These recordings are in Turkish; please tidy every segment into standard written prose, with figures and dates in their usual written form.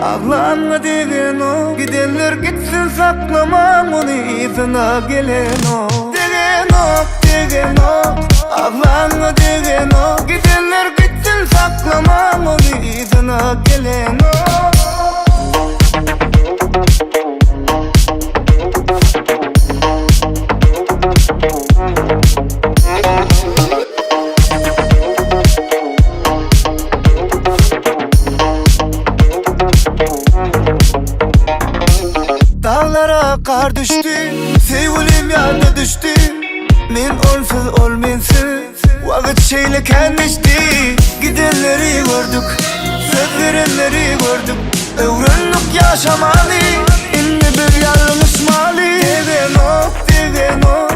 Ağlanma degen o, gidenler gitsin saklamam onu izina gelen o. Degen o, degen o, ağlanma degen o, gidenler gitsin saklamam onu izina gelen o. Dağlara kar düştü, sevgilim yanına düştü. Men onsuz olmensiz, vakit şeyleken geçti. Gidenleri gördük, söz verenleri gördük. Ömrünlük yaşamalı, inni bir yanlışmalı. Degen o, degen o,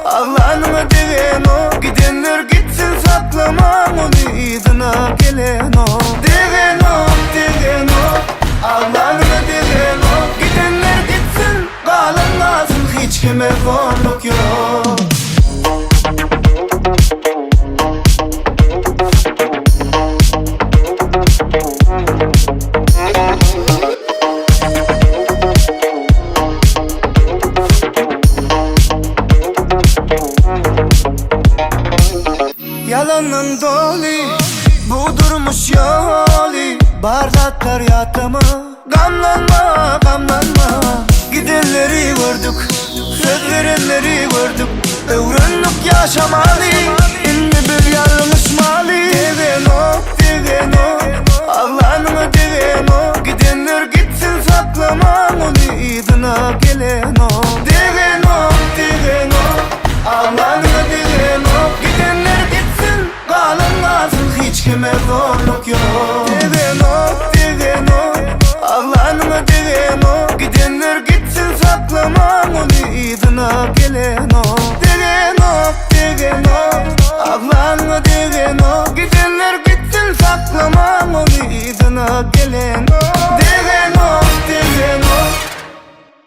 ağlanma degen o. Gidenler gitsin saklamam onu izina gelen o. Degen o, degen o, ağlanma degen o. Gidenler gitsin, kalan lazım, hiç kime zorluk yok. Yalanın dolu, bu durmuş yolu. Bardaklar yatama, gamlanma, gamlanma. Gidenleri gördük, söz verenleri gördük. Ömrünlük yaşamalı, inni bir yanlışmalı. Degen o, degen o, ağlanma degen o. Gidenler gitsin saklamam onu izina gelen o. Degen o, degen o, ağlanma degen o. Gidenler gitsin, kalan lazım, hiç kime zorluk yok. Degen o, degen o, ağlanma degen o. Gidenler gitsin saklamam onu izina gelen o. Degen o, degen o, ağlanma degen o. Gidenler gitsin saklamam onu izina gelen